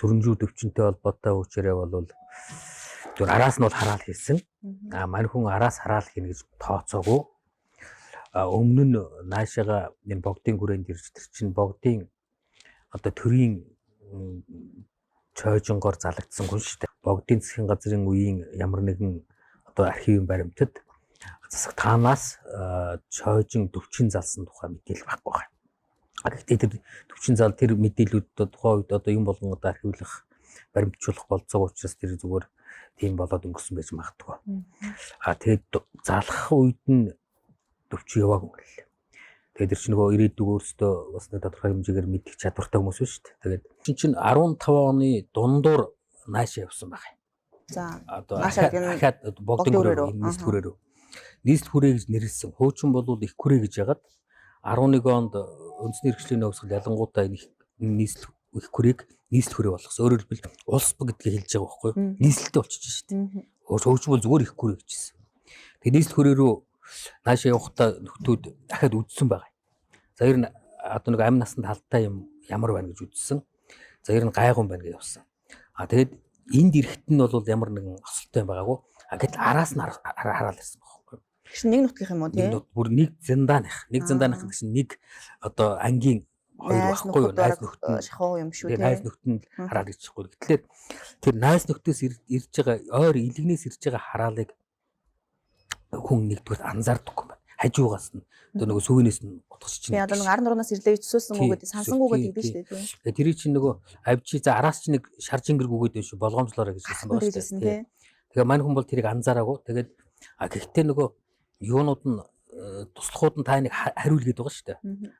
сүрэнжүү төвчөнтэй холбоотой хүчээрээ бол зөв араас нь бол хараал хийсэн. Мань хүн араас хараал хийнэ гэж тооцоогүй. Өмнө нь наашаага энэ богдын хүрээнд ирж тэр чинь богдын одоо төрийн чойжонгоор залагдсан хүн шүү дээ. Богдын засгийн газрын үеийн ямар нэгэн одоо архивын баримтад засаг таанаас чойжин төвчин залсан тухай мэдээлэл байхгүй байна. Гэхдээ тэр төвчин зал тэр мэдээлүүд тухайн үед одоо юм болгон одоо архивлах баримтжуулах болцоог учраас тэр зүгээр тийм болоод өнгөрсөн байж магадгүй. Тэгээд залах үед нь төвчин яваагүй юм л. Тэгээд тэр чинь нөгөө ирээдүг өөртөө бас нэг тодорхой хэмжээгээр мэдчих чадвартай хүмүүс шүү дээ. Тэгээд чинь 15 оны дундуур наашаа явсан байгаа. За одоо ахаад богдын хүрээ нийслэл хүрээ рүү. Нийслэл хүрээ гэж нэрлсэн. Хуучин бол их хүрээ гэж яагаад 11 онд үндэсний хэрэгслийн нөөцөл ялангуутаа нийслэл их хүрээг нийслэл хүрээ болгосон. Өөрөөр хэлбэл улс ба гэдгийг хэлж байгаа байхгүй юу? Нийслэлтэй болчихж шүү дээ. Хуучин бол зүгээр их хүрээ гэжсэн. Тэгээд нийслэл хүрээ рүү наашаа явахдаа нөхдүүд дахиад үдсэн байгаа. За ер нь одоо нэг амь насанд халтай юм ямар байна гэж үдсэн. За ер нь гайгуун байна гэж явсан. Тэгээд энд ирэхэд нь бол ямар нэгэн осолтой юм байгаагүй. Гэтэл араас нь хараал ирсэн байхгүй. Тэгш нэг нутгийнх юм уу тийм? Бүр нэг зэнданых. Нэг зэнданых гэсэн нэг одоо ангийн хоёр байхгүй юу? Найз нөхдөд шахуу юм шүү тийм. Найз нөхдөд хараал ирчихгүй. Тэгэхээр тэр найз нөхдөөс ирж байгаа ойр илгнээс ирж байгаа хараалыг хүн нэгдүгээр анзаардаггүй юм байна. Хажуугаас нь одоо нөгөө сүвнээс нь утгасч чинь. Тэгээ одоо нэг 14-наас ирлээ өцсөөсөн үг гэдэг сансангүйгээ тэгдэж шүү дээ тийм. Тэгээ тэрий чинь нөгөө авчи за араас чинь нэг шаржингэр гүгээд биш болгоомжлоорой гэж хэлсэн байгаа шүү дээ. Тэгээ мань хүн бол тэрийг анзаараагүй. Тэгээд гэхдээ нөгөө юунууд нь туслахууд нь та нэг хариул гээд байгаа шүү дээ.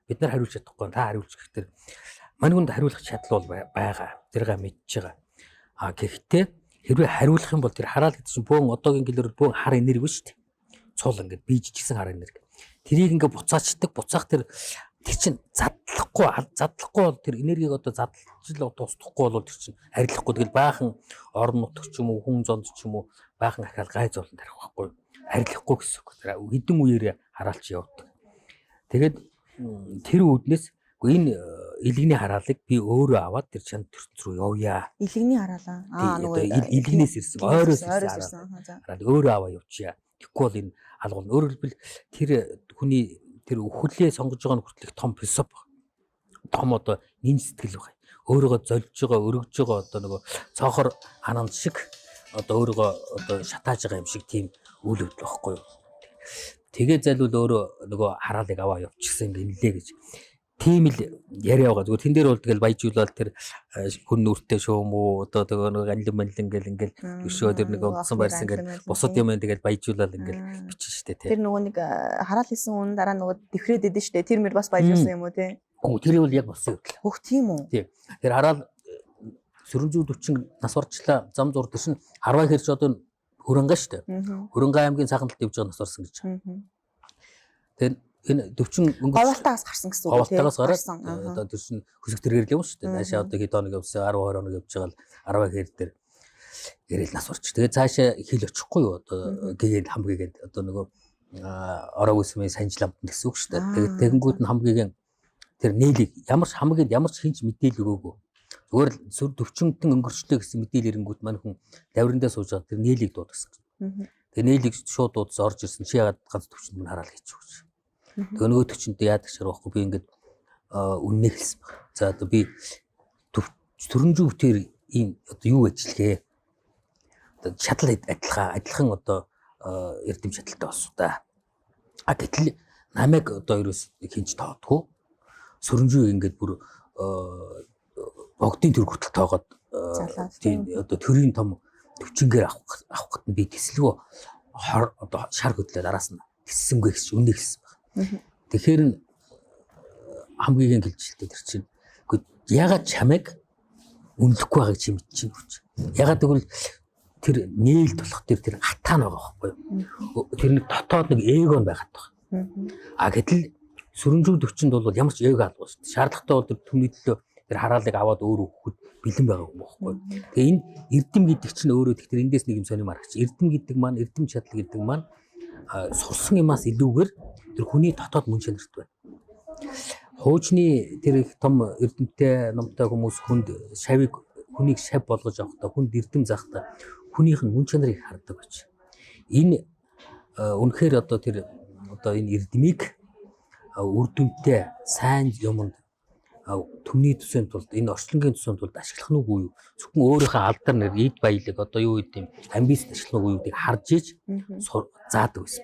Бид нар хариулж чадахгүй та хариулж гэхтэр мань хүнд хариулах чадал бол байгаа. Тэргээ мэдж байгаа. Гэхдээ хэрвээ хариулах юм бол тэр хараал гэдэг чинь бөөн одоогийн гэлээр бөөн хар энерги шүү дээ. Цул ингээд бийжчихсэн хар энерги. Тэрийг ингээд буцаачдаг. Буцаах тэр чинь задлахгүй бол тэр энергийг одоо задлж л дуусахгүй бол тэр чинь арилахгүй. Тэгэл баахан орон нутг ч юм уу хүн зонд ч юм уу баахан ахаал гай зовлон тарих байхгүй. Арилахгүй гэсэн үг. Тэр хэдэн үеэрээ хараалч явдаг. Тэгээд тэр үүднээс энэ илгэний хараалыг би өөрөө аваад тэр чанд төрц рүү явъя. Илгэний хараалаа. Нөгөө илгнээс ирсэн. Ойроос ирсэн. Хараал өөрөө аваа явчихъя. Тэгэхгүй бол энэ алгуул. Өөрөөр хэлбэл тэр хүний тэр өхөлөө сонгож байгаа нь хүртэл том философи. Том одоо нин сэтгэл байна. Өөрийгөө зольж байгаа, өргөж байгаа одоо нөгөө цоохор ханамж шиг одоо өөрийгөө одоо шатааж байгаа юм шиг тийм үйл явдал байхгүй юу. Тэгээ зайлвал өөрөө нөгөө хараалыг аваа явчихсан юм лээ гэж. Тийм л яриа байгаа. Зүгээр тэн дээр бол тэгэл баяжуулаад тэр хүн нүртэй шүүм үү одоо нэг анлин манлин гэл ингээл өшөө тэр нэг онцсон барьсан гэл бусад юм тэгэл баяжуулаад ингээл бичин штэ тий. Тэр нөгөө нэг хараал хийсэн хүн дараа нөгөө дэвхрээд идэв штэ. Тэр мөр бас баяжуулсан юм уу тий. Тэр бол яг болсон юм. Хөх тийм үү. Тий. Тэр хараал Сүрэнзүү 40 нас орчлаа зам зур төшин харваа хэрч одоо Хөрөнгө штэ. Хөрөнгө аймгийн цаахан талд явж байгаа нас орсон гэж. Тэр энэ 40 говьтаагаас гарсан гэсэн үг тийм. Говьтаагаас гараад одоо тэр чинь хөсөг тэргээр л юм шүү дээ. Наашаа одоо хэд хоног явсан 10 20 хоног явж байгаа л 10 хэр дээр гэрэл нас орч. Тэгээ цаашаа хил очихгүй юу одоо гэгээд хамгийгээд одоо нөгөө ороо үсмийн санжламт гэсэн үг шүү дээ. Тэгээд тэгэнгүүт нь хамгийгэн тэр нээлийг ямар ч хамгийд ямар ч хинч мэдээлэл өгөөгүй. Зүгээр л сүр 40 өнгөрчлөө гэсэн мэдээлэл ирэнгүүт мань хүн давриндаа сууж байгаа тэр нээлийг дуудсан. Тэгээ нээлийг шууд дуудсан орж ирсэн чи ягаад ганц 40 мөн хараал хийчих вэ? Тэгээ нөгөө 40-д яадаг шарахгүй би ингээд үннээ хэлсэн баг. За одоо би Сүрэнзүү бүтээр ийм одоо юу ажиллагээ. Одоо шатал адилхан одоо эрдэм шаталтай болсон да. Гэтэл намайг одоо ерөөс хинч тоодгүй. Сүрэнзүү ингээд бүр богдын төр хүртэл тоогоод тийм одоо төрийн том төвчнгээр авах гэт нь би тэслэгөө одоо шар хөдлөөд араас нь тэссэнгүй гэж үнэ хэлсэн баг. Тэгэхээр хамгийн гэлжилтэй тэр чинь ягаад чамайг үнэлэхгүй байгаа чи мэдчихэв гэж. Ягаад гэвэл тэр нээлт болох тэр хатаа нь байгаа байхгүй юу. Тэр нэг дотоод нэг эго байгаад байгаа. Гэтэл Сүрэнзүү 40-д бол ямар ч эго алгүй шүү дээ. Шаардлагатай бол тэр түмний төлөө тэр хараалыг аваад өөрөө өгөхөд бэлэн байгаа юм байхгүй юу. Тэгээ энэ эрдэм гэдэг чинь өөрөө тэгэхээр эндээс нэг юм сонирм аргач. Эрдэм гэдэг маань эрдэм шатал гэдэг маань сурсан юмас илүүгээр тэр хүний дотоод мөн чанарт байна. Хуучны тэр их том эрдэмтэй номтой хүмүүс хүнд шавийг хүнийг шав болгож авахдаа, хүнд эрдэм захдаа хүнийх нь мөн чанарыг хардаг гэж. Энэ үнэхээр одоо тэр одоо энэ эрдмийг үр дүнтэй сайн юмд түмний төсөөнд тулд энэ орчлонгийн төсөөнд тулд ашиглах нь үгүй юу? Зөвхөн өөрийнхөө алдар нэр, эд баялаг одоо юу гэдэг юм амбиц ашиглах нь үгүй юу гэдгийг харж иж заадаг байсан.